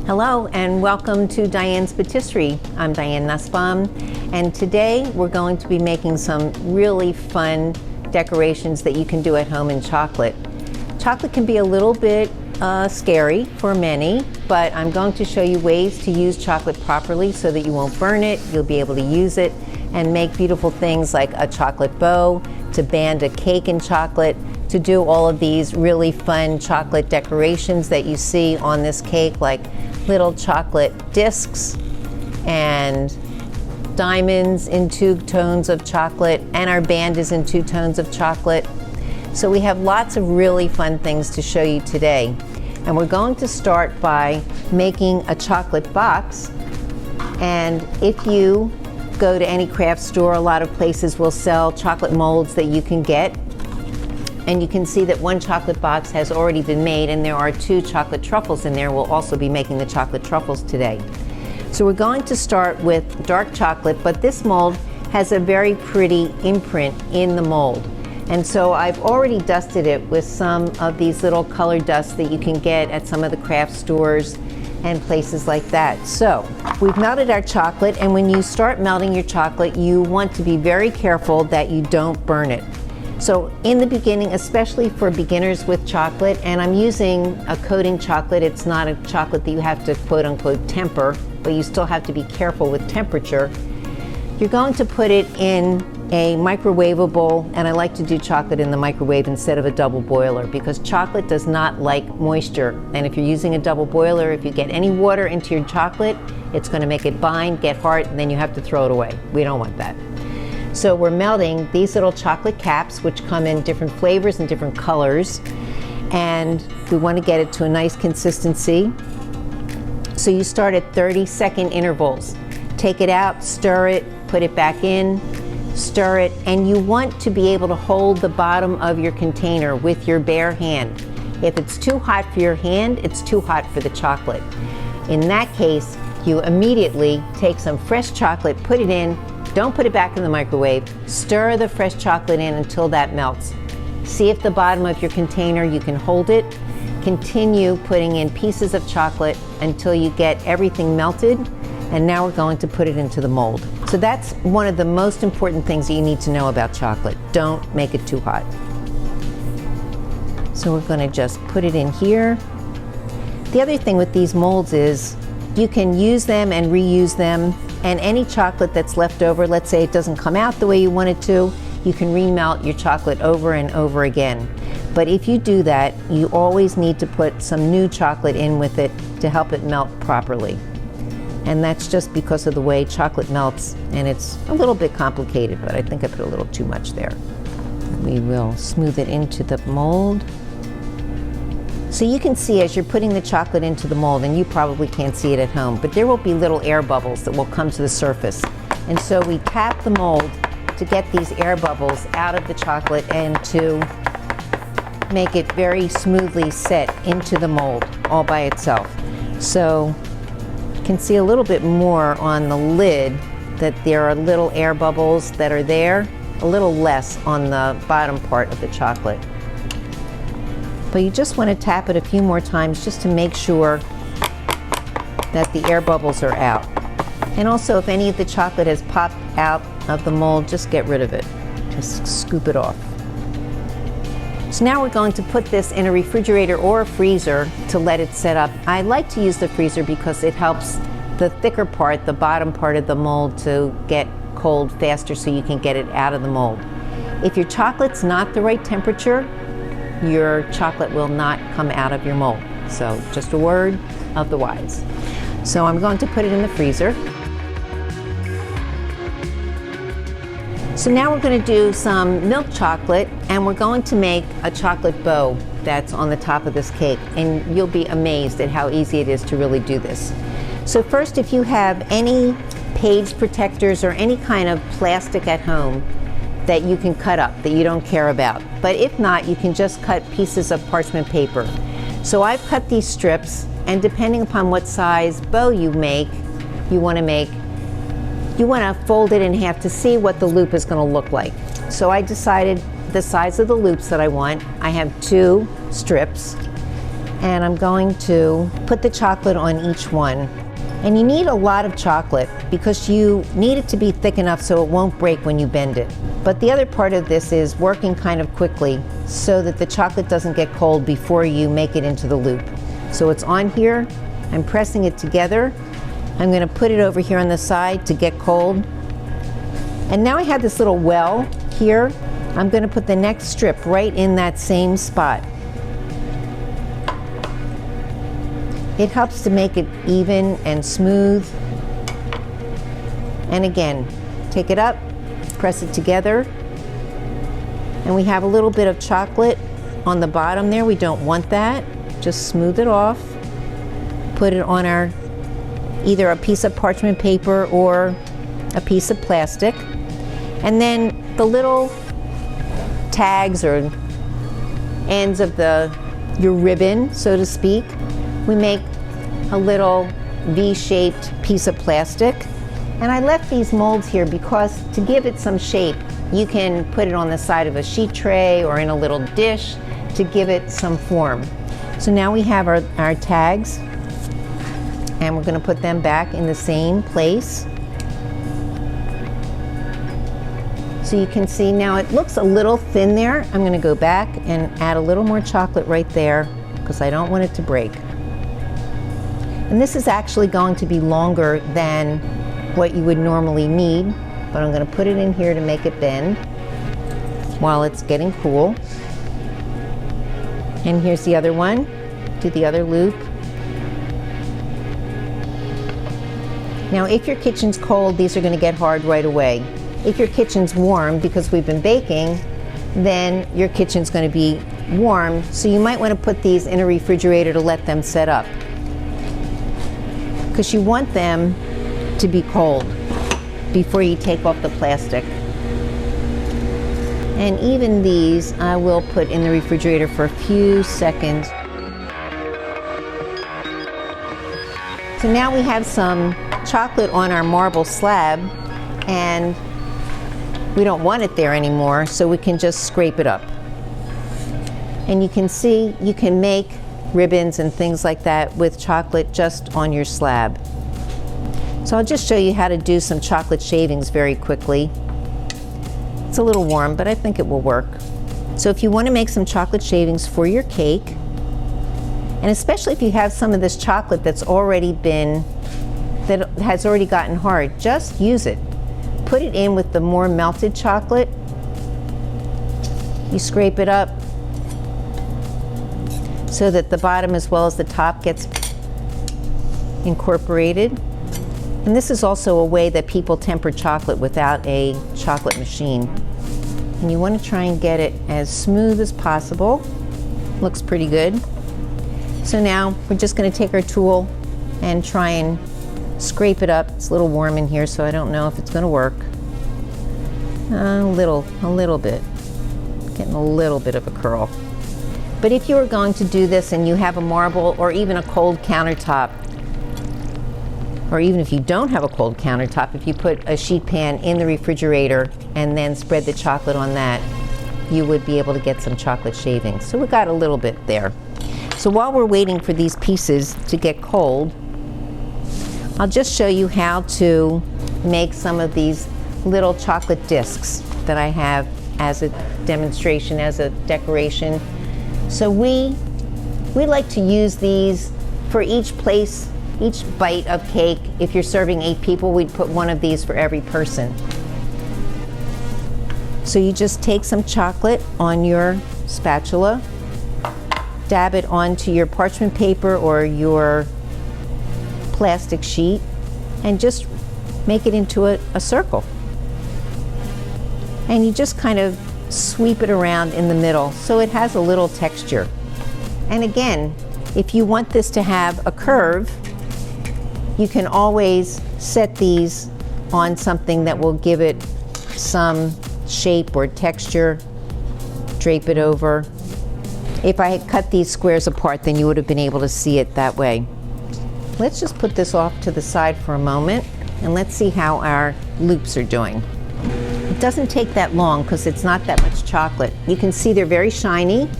Hello and welcome to Diane's Patisserie. I'm Diane Nussbaum, and today we're going to be making some really fun decorations that you can do at home in chocolate. Chocolate can be a little bit scary for many, but I'm going to show you ways to use chocolate properly so that you won't burn it, you'll be able to use it and make beautiful things like a chocolate bow, to band a cake in chocolate, to do all of these really fun chocolate decorations that you see on this cake, like little chocolate discs and diamonds in 2 tones of chocolate, and our band is in 2 tones of chocolate. So we have lots of really fun things to show you today. And we're going to start by making a chocolate box. And if you go to any craft store, a lot of places will sell chocolate molds that you can get. And you can see that one chocolate box has already been made, and there are 2 chocolate truffles in there. We'll also be making the chocolate truffles today. So we're going to start with dark chocolate, but this mold has a very pretty imprint in the mold. And so I've already dusted it with some of these little color dusts that you can get at some of the craft stores and places like that. So we've melted our chocolate, and when you start melting your chocolate, you want to be very careful that you don't burn it. So in the beginning, especially for beginners with chocolate, and I'm using a coating chocolate, it's not a chocolate that you have to quote unquote temper, but you still have to be careful with temperature. You're going to put it in a microwavable, and I like to do chocolate in the microwave instead of a double boiler because chocolate does not like moisture. And if you're using a double boiler, if you get any water into your chocolate, it's going to make it bind, get hard, and then you have to throw it away. We don't want that. So we're melting these little chocolate caps, which come in different flavors and different colors, and we want to get it to a nice consistency. So you start at 30-second intervals. Take it out, stir it, put it back in, stir it, and you want to be able to hold the bottom of your container with your bare hand. If it's too hot for your hand, it's too hot for the chocolate. In that case, you immediately take some fresh chocolate, put it in. Don't put it back in the microwave. Stir the fresh chocolate in until that melts. See if the bottom of your container, you can hold it. Continue putting in pieces of chocolate until you get everything melted. And now we're going to put it into the mold. So that's one of the most important things that you need to know about chocolate. Don't make it too hot. So we're going to just put it in here. The other thing with these molds is you can use them and reuse them. And any chocolate that's left over, let's say it doesn't come out the way you want it to, you can remelt your chocolate over and over again. But if you do that, you always need to put some new chocolate in with it to help it melt properly. And that's just because of the way chocolate melts, and it's a little bit complicated, but I think I put a little too much there. We will smooth it into the mold. So you can see as you're putting the chocolate into the mold, and you probably can't see it at home, but there will be little air bubbles that will come to the surface. And so we tap the mold to get these air bubbles out of the chocolate and to make it very smoothly set into the mold all by itself. So you can see a little bit more on the lid that there are little air bubbles that are there, a little less on the bottom part of the chocolate. But you just want to tap it a few more times just to make sure that the air bubbles are out. And also, if any of the chocolate has popped out of the mold, just get rid of it. Just scoop it off. So now we're going to put this in a refrigerator or a freezer to let it set up. I like to use the freezer because it helps the thicker part, the bottom part of the mold, to get cold faster so you can get it out of the mold. If your chocolate's not the right temperature, your chocolate will not come out of your mold. So just a word of the wise. So I'm going to put it in the freezer. So now we're going to do some milk chocolate, and we're going to make a chocolate bow that's on the top of this cake, and you'll be amazed at how easy it is to really do this. So first, if you have any page protectors or any kind of plastic at home that you can cut up, that you don't care about. But if not, you can just cut pieces of parchment paper. So I've cut these strips, and depending upon what size bow you want to fold it in half to see what the loop is going to look like. So I decided the size of the loops that I want. I have 2 strips, and I'm going to put the chocolate on each one. And you need a lot of chocolate because you need it to be thick enough so it won't break when you bend it. But the other part of this is working kind of quickly so that the chocolate doesn't get cold before you make it into the loop. So it's on here, I'm pressing it together. I'm going to put it over here on the side to get cold. And now I have this little well here. I'm going to put the next strip right in that same spot. It helps to make it even and smooth. And again, take it up, press it together. And we have a little bit of chocolate on the bottom there. We don't want that. Just smooth it off. Put it on our either a piece of parchment paper or a piece of plastic. And then the little tags or ends of your ribbon, so to speak, we make a little V-shaped piece of plastic. And I left these molds here because to give it some shape, you can put it on the side of a sheet tray or in a little dish to give it some form. So now we have our tags, and we're going to put them back in the same place. So you can see now it looks a little thin there. I'm going to go back and add a little more chocolate right there because I don't want it to break. And this is actually going to be longer than what you would normally need, but I'm going to put it in here to make it bend while it's getting cool. And here's the other one. Do the other loop. Now if your kitchen's cold, these are going to get hard right away. If your kitchen's warm, because we've been baking, then your kitchen's going to be warm, so you might want to put these in a refrigerator to let them set up, because you want them to be cold before you take off the plastic. And even these I will put in the refrigerator for a few seconds. So now we have some chocolate on our marble slab, and we don't want it there anymore, so we can just scrape it up. And you can see you can make ribbons and things like that with chocolate just on your slab. So I'll just show you how to do some chocolate shavings very quickly. It's a little warm, but I think it will work. So if you want to make some chocolate shavings for your cake, and especially if you have some of this chocolate that has already gotten hard, just use it. Put it in with the more melted chocolate. You scrape it up so that the bottom as well as the top gets incorporated. And this is also a way that people temper chocolate without a chocolate machine. And you want to try and get it as smooth as possible. Looks pretty good. So now we're just going to take our tool and try and scrape it up. It's a little warm in here, so I don't know if it's going to work. A little bit. Getting a little bit of a curl. But if you were going to do this and you have a marble or even a cold countertop, or even if you don't have a cold countertop, if you put a sheet pan in the refrigerator and then spread the chocolate on that, you would be able to get some chocolate shavings. So we got a little bit there. So while we're waiting for these pieces to get cold, I'll just show you how to make some of these little chocolate discs that I have as a demonstration, as a decoration. So we like to use these for each bite of cake. If you're serving 8 people, we'd put one of these for every person. So you just take some chocolate on your spatula, dab it onto your parchment paper or your plastic sheet, and just make it into a circle. And you just kind of sweep it around in the middle so it has a little texture. And again, if you want this to have a curve, you can always set these on something that will give it some shape or texture, drape it over. If I had cut these squares apart, then you would have been able to see it that way. Let's just put this off to the side for a moment, and let's see how our loops are doing. It doesn't take that long because it's not that much chocolate. You can see they're very shiny.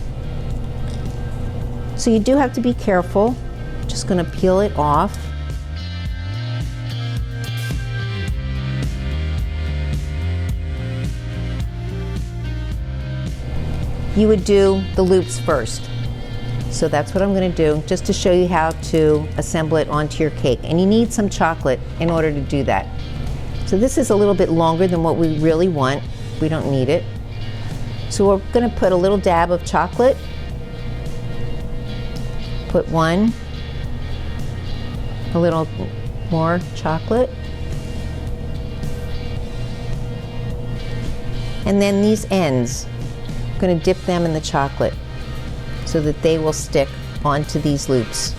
So you do have to be careful. Just going to peel it off. You would do the loops first. So that's what I'm going to do, just to show you how to assemble it onto your cake. And you need some chocolate in order to do that. So this is a little bit longer than what we really want. We don't need it. So we're going to put a little dab of chocolate. Put one. A little more chocolate. And then these ends, I'm going to dip them in the chocolate so that they will stick onto these loops.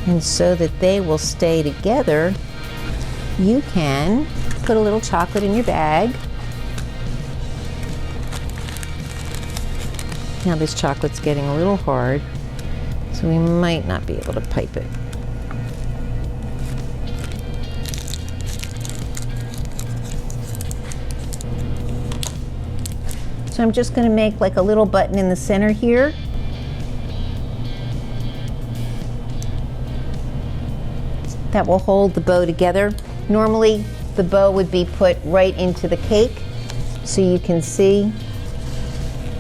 And so that they will stay together, you can put a little chocolate in your bag. Now this chocolate's getting a little hard, so we might not be able to pipe it. So I'm just going to make like a little button in the center here. That will hold the bow together. Normally the bow would be put right into the cake, so you can see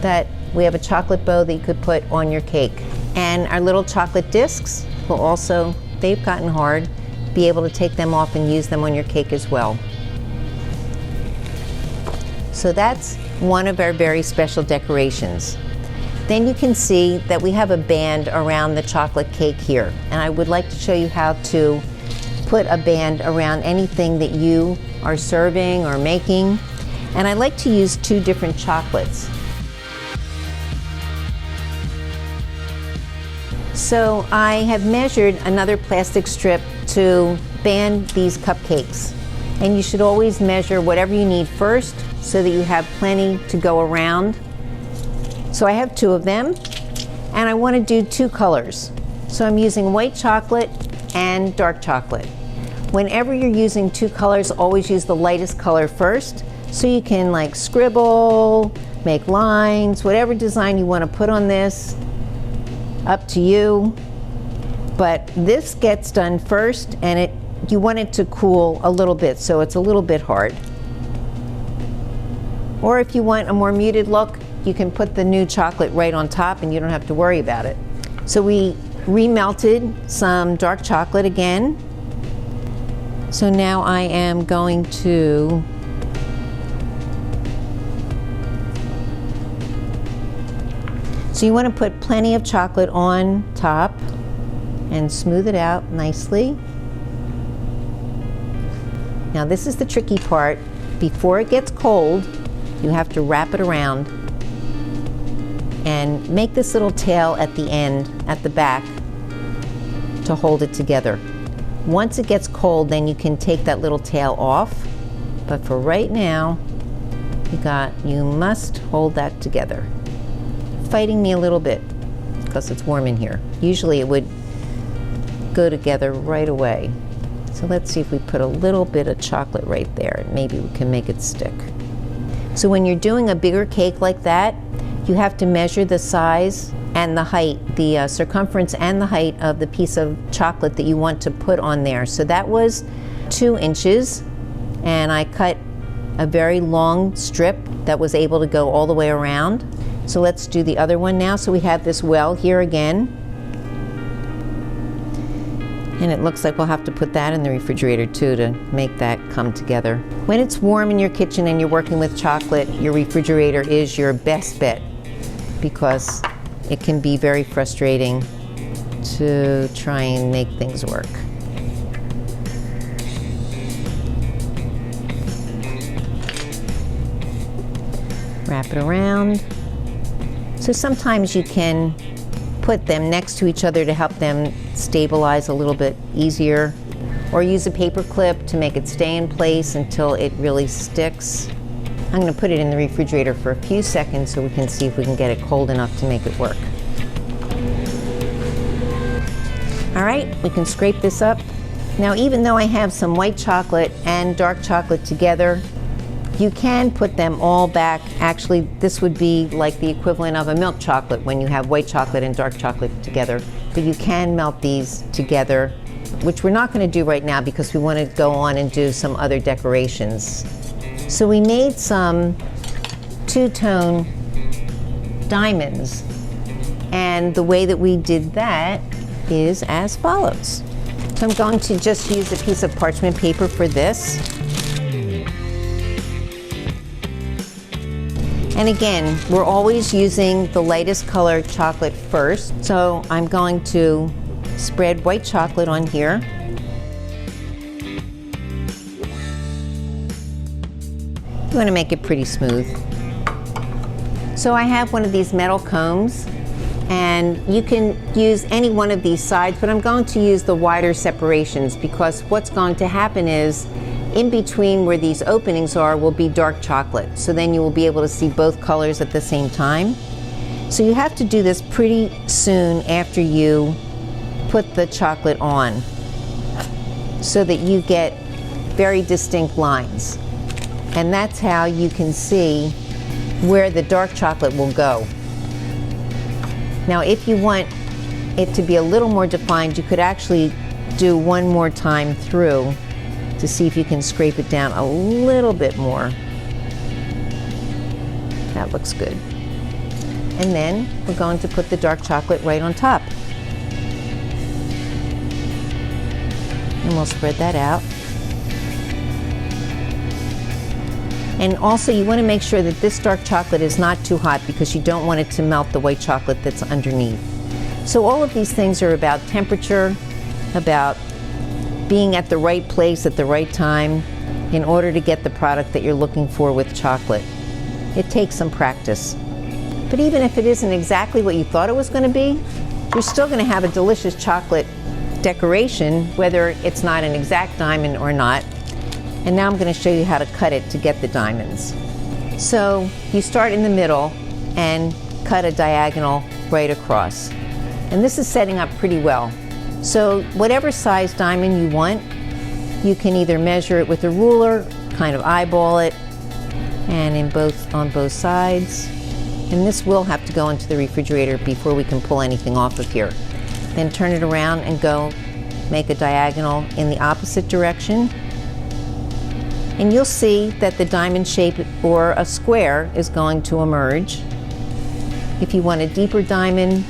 that we have a chocolate bow that you could put on your cake. And our little chocolate discs will also, they've gotten hard, be able to take them off and use them on your cake as well. So that's one of our very special decorations. Then you can see that we have a band around the chocolate cake here, and I would like to show you how to put a band around anything that you are serving or making. And I like to use two different chocolates. So I have measured another plastic strip to band these cupcakes, and you should always measure whatever you need first, so that you have plenty to go around. So I have two of them, and I want to do two colors. So I'm using white chocolate and dark chocolate. Whenever you're using two colors, always use the lightest color first, so you can like scribble, make lines, whatever design you want to put on this, up to you. But this gets done first, and you want it to cool a little bit, so it's a little bit hard. Or if you want a more muted look, you can put the new chocolate right on top and you don't have to worry about it. So we remelted some dark chocolate again. So now I am going to So you want to put plenty of chocolate on top and smooth it out nicely. Now this is the tricky part. Before it gets cold, you have to wrap it around and make this little tail at the end, at the back, to hold it together. Once it gets cold, then you can take that little tail off. But for right now, you must hold that together. Fighting me a little bit because it's warm in here. Usually it would go together right away. So let's see if we put a little bit of chocolate right there. Maybe we can make it stick. So when you're doing a bigger cake like that, you have to measure the size and the height, the circumference and the height of the piece of chocolate that you want to put on there. So that was 2 inches, and I cut a very long strip that was able to go all the way around. So let's do the other one now. So we have this well here again. And it looks like we'll have to put that in the refrigerator too to make that come together. When it's warm in your kitchen and you're working with chocolate, your refrigerator is your best bet, because it can be very frustrating to try and make things work. Wrap it around. So sometimes you can put them next to each other to help them stabilize a little bit easier, or use a paper clip to make it stay in place until it really sticks. I'm going to put it in the refrigerator for a few seconds so we can see if we can get it cold enough to make it work. All right, we can scrape this up. Now, even though I have some white chocolate and dark chocolate together, You can put them all back. Actually, this would be like the equivalent of a milk chocolate when you have white chocolate and dark chocolate together. But you can melt these together, which we're not going to do right now because we want to go on and do some other decorations. So we made some two-tone diamonds. And the way that we did that is as follows. So I'm going to just use a piece of parchment paper for this. And again, we're always using the lightest color chocolate first. So I'm going to spread white chocolate on here. You want to make it pretty smooth. So I have one of these metal combs, and you can use any one of these sides, but I'm going to use the wider separations because what's going to happen is in between where these openings are will be dark chocolate. So then you will be able to see both colors at the same time. So you have to do this pretty soon after you put the chocolate on so that you get very distinct lines. And that's how you can see where the dark chocolate will go. Now, if you want it to be a little more defined, you could actually do one more time through to see if you can scrape it down a little bit more. That looks good. And then we're going to put the dark chocolate right on top. And we'll spread that out. And also you want to make sure that this dark chocolate is not too hot because you don't want it to melt the white chocolate that's underneath. So all of these things are about temperature, about being at the right place at the right time in order to get the product that you're looking for with chocolate. It takes some practice. But even if it isn't exactly what you thought it was going to be, you're still going to have a delicious chocolate decoration, whether it's not an exact diamond or not. And now I'm going to show you how to cut it to get the diamonds. So you start in the middle and cut a diagonal right across. And this is setting up pretty well. So whatever size diamond you want, you can either measure it with a ruler, kind of eyeball it, and on both sides. And this will have to go into the refrigerator before we can pull anything off of here. Then turn it around and go make a diagonal in the opposite direction. And you'll see that the diamond shape or a square is going to emerge. If you want a deeper diamond,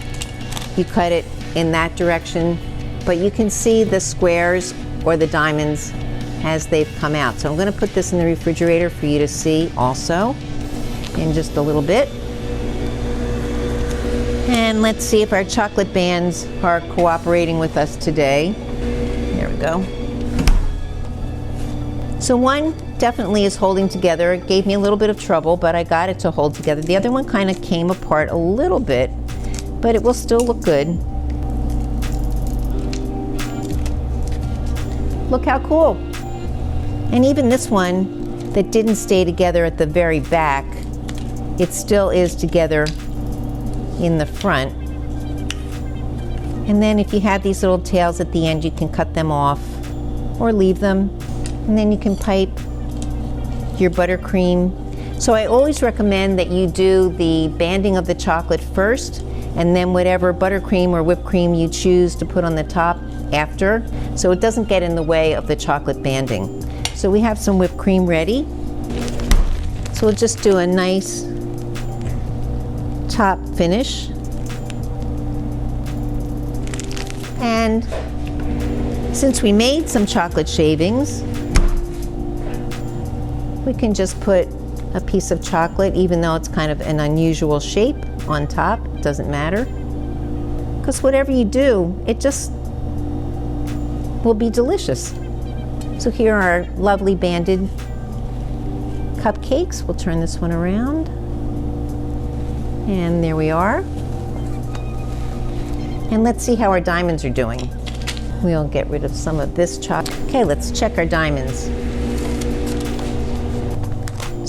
you cut it in that direction, but you can see the squares or the diamonds as they've come out. So I'm going to put this in the refrigerator for you to see also in just a little bit. And let's see if our chocolate bands are cooperating with us today. There we go. So one definitely is holding together. It gave me a little bit of trouble, but I got it to hold together. The other one kind of came apart a little bit, but it will still look good. Look how cool. And even this one that didn't stay together at the very back, it still is together in the front. And then if you have these little tails at the end, you can cut them off or leave them. And then you can pipe your buttercream. So I always recommend that you do the banding of the chocolate first, and then whatever buttercream or whipped cream you choose to put on the top after, so it doesn't get in the way of the chocolate banding. So we have some whipped cream ready. So we'll just do a nice top finish. And since we made some chocolate shavings, we can just put a piece of chocolate, even though it's kind of an unusual shape, on top. It doesn't matter. Because whatever you do, it just will be delicious. So here are our lovely banded cupcakes. We'll turn this one around. And there we are. And let's see how our diamonds are doing. We'll get rid of some of this chocolate. Okay, let's check our diamonds.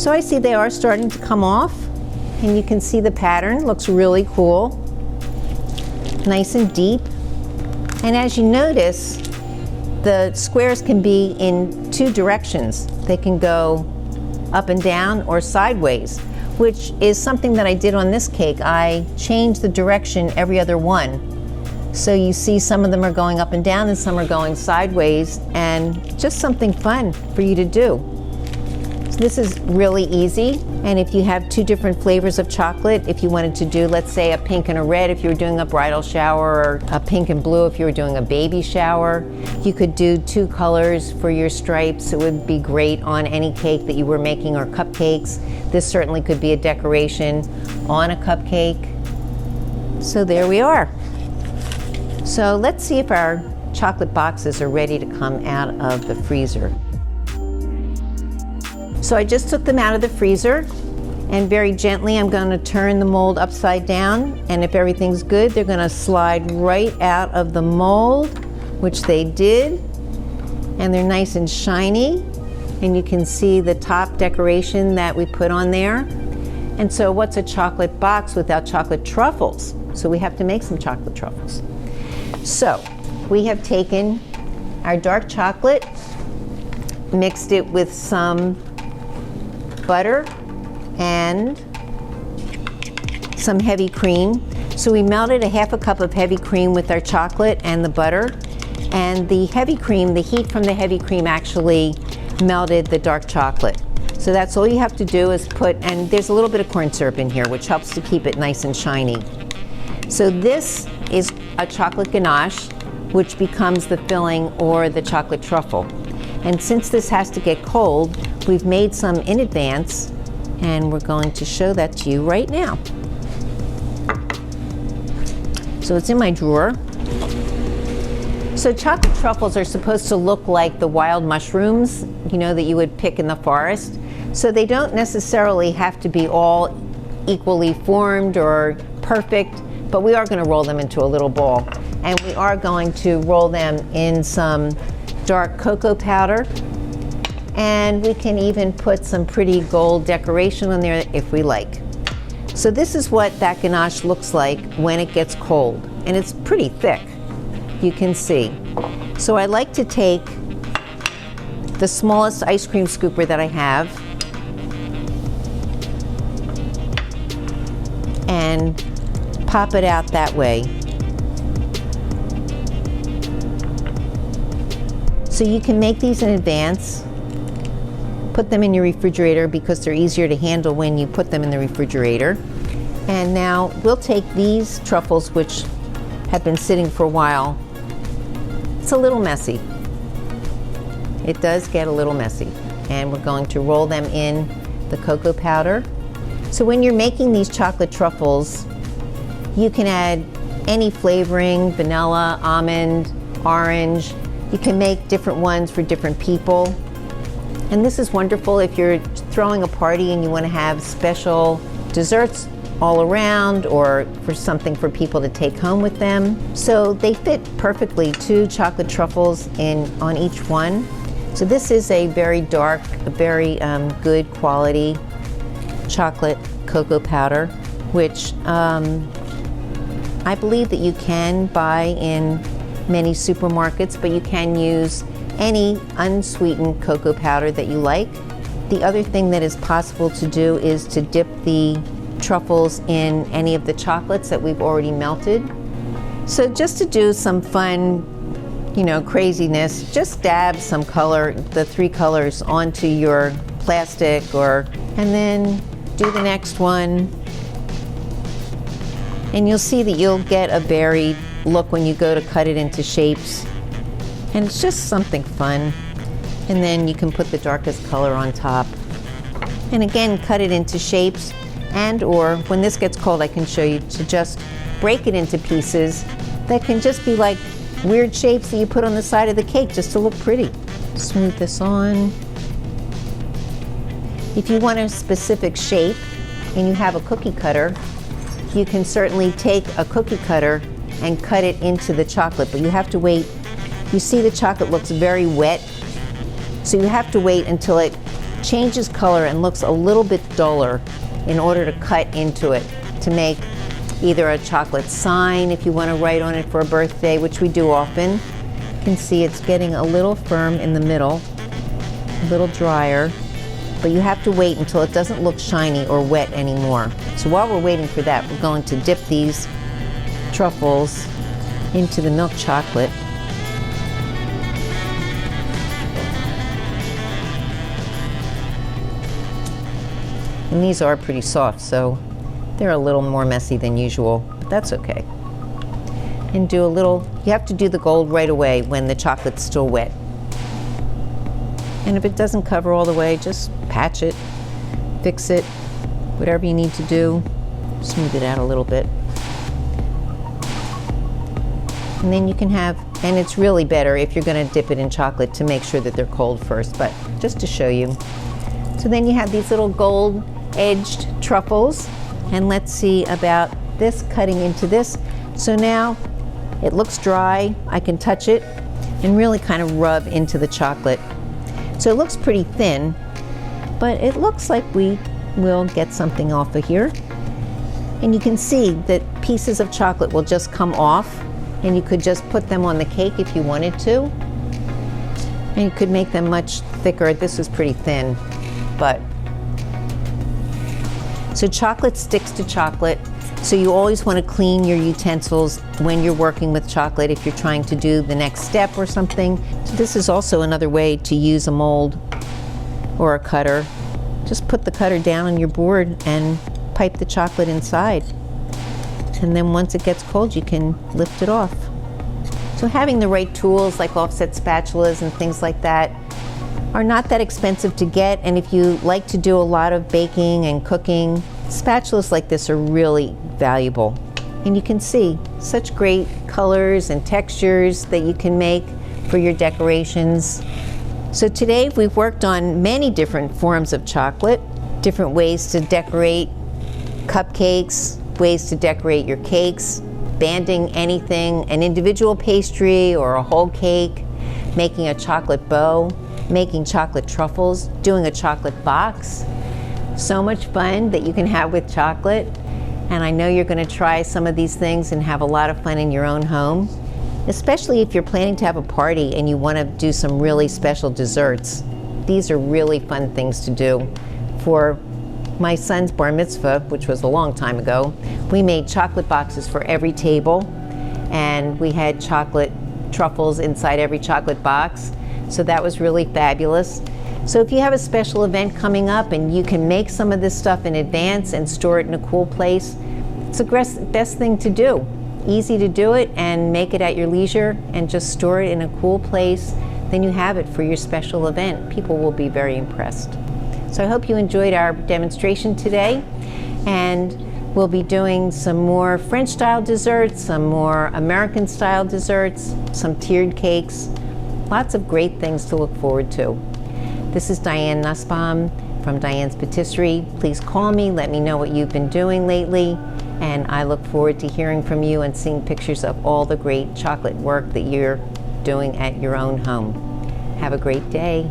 So I see they are starting to come off, and you can see the pattern looks really cool. Nice and deep. And as you notice, the squares can be in two directions. They can go up and down or sideways, which is something that I did on this cake. I changed the direction every other one. So you see some of them are going up and down and some are going sideways, and just something fun for you to do. So this is really easy, and if you have two different flavors of chocolate, if you wanted to do, let's say, a pink and a red if you were doing a bridal shower, or a pink and blue if you were doing a baby shower, you could do two colors for your stripes. It would be great on any cake that you were making, or cupcakes. This certainly could be a decoration on a cupcake. So there we are. So let's see if our chocolate boxes are ready to come out of the freezer. So I just took them out of the freezer, and very gently I'm going to turn the mold upside down, and if everything's good, they're going to slide right out of the mold, which they did, and they're nice and shiny, and you can see the top decoration that we put on there. And so what's a chocolate box without chocolate truffles? So we have to make some chocolate truffles. So we have taken our dark chocolate, mixed it with some butter and some heavy cream. So we melted a half a cup of heavy cream with our chocolate and the butter, and the heavy cream, the heat from the heavy cream actually melted the dark chocolate. So that's all you have to do is put, and there's a little bit of corn syrup in here, which helps to keep it nice and shiny. So this is a chocolate ganache, which becomes the filling or the chocolate truffle. And since this has to get cold, we've made some in advance, and we're going to show that to you right now. So it's in my drawer. So chocolate truffles are supposed to look like the wild mushrooms, you know, that you would pick in the forest. So they don't necessarily have to be all equally formed or perfect, but we are going to roll them into a little ball. And we are going to roll them in some dark cocoa powder. And we can even put some pretty gold decoration on there if we like. So this is what that ganache looks like when it gets cold. And it's pretty thick, you can see. So I like to take the smallest ice cream scooper that I have and pop it out that way. So you can make these in advance, put them in your refrigerator because they're easier to handle when you put them in the refrigerator. And now we'll take these truffles, which have been sitting for a while. It's a little messy. It does get a little messy. And we're going to roll them in the cocoa powder. So when you're making these chocolate truffles, you can add any flavoring, vanilla, almond, orange. You can make different ones for different people. And this is wonderful if you're throwing a party and you want to have special desserts all around, or for something for people to take home with them. So they fit perfectly, 2 chocolate truffles on each one. So this is a very dark, very good quality chocolate cocoa powder, which I believe that you can buy in many supermarkets, but you can use any unsweetened cocoa powder that you like. The other thing that is possible to do is to dip the truffles in any of the chocolates that we've already melted. So just to do some fun, you know, craziness, just dab some color, the 3 colors, onto your plastic, and then do the next one. And you'll see that you'll get a varied look when you go to cut it into shapes. And it's just something fun. And then you can put the darkest color on top. And again, cut it into shapes, and or when this gets cold, I can show you to just break it into pieces that can just be like weird shapes that you put on the side of the cake just to look pretty. Smooth this on. If you want a specific shape and you have a cookie cutter, you can certainly take a cookie cutter and cut it into the chocolate, but you have to wait. You see the chocolate looks very wet, so you have to wait until it changes color and looks a little bit duller in order to cut into it, to make either a chocolate sign if you want to write on it for a birthday, which we do often. You can see it's getting a little firm in the middle, a little drier. but you have to wait until it doesn't look shiny or wet anymore. So while we're waiting for that, we're going to dip these truffles into the milk chocolate. And these are pretty soft, so they're a little more messy than usual, but that's okay. And do a little, you have to do the gold right away when the chocolate's still wet. And if it doesn't cover all the way, just patch it, fix it, whatever you need to do. Smooth it out a little bit. And then you can have, and it's really better if you're going to dip it in chocolate to make sure that they're cold first, but just to show you. So then you have these little gold edged truffles, and let's see about this cutting into this. So now it looks dry. I can touch it and really kind of rub into the chocolate. So it looks pretty thin, but it looks like we will get something off of here. And you can see that pieces of chocolate will just come off, and you could just put them on the cake if you wanted to. And you could make them much thicker. This is pretty thin, but so chocolate sticks to chocolate, so you always want to clean your utensils when you're working with chocolate if you're trying to do the next step or something. So this is also another way to use a mold or a cutter. Just put the cutter down on your board and pipe the chocolate inside. And then once it gets cold, you can lift it off. So having the right tools like offset spatulas and things like that are not that expensive to get, and if you like to do a lot of baking and cooking, spatulas like this are really valuable. And you can see such great colors and textures that you can make for your decorations. So today we've worked on many different forms of chocolate, different ways to decorate cupcakes, ways to decorate your cakes, banding anything, an individual pastry or a whole cake, making a chocolate bow, making chocolate truffles, doing a chocolate box. So much fun that you can have with chocolate. And I know you're going to try some of these things and have a lot of fun in your own home, especially if you're planning to have a party and you want to do some really special desserts. These are really fun things to do. For my son's bar mitzvah, which was a long time ago, we made chocolate boxes for every table, and we had chocolate truffles inside every chocolate box. So that was really fabulous. So if you have a special event coming up and you can make some of this stuff in advance and store it in a cool place, it's the best thing to do. Easy to do it and make it at your leisure and just store it in a cool place. Then you have it for your special event. People will be very impressed. So I hope you enjoyed our demonstration today, and we'll be doing some more French style desserts, some more American style desserts, some tiered cakes. Lots of great things to look forward to. This is Diane Nussbaum from Diane's Patisserie. Please call me, let me know what you've been doing lately, and I look forward to hearing from you and seeing pictures of all the great chocolate work that you're doing at your own home. Have a great day.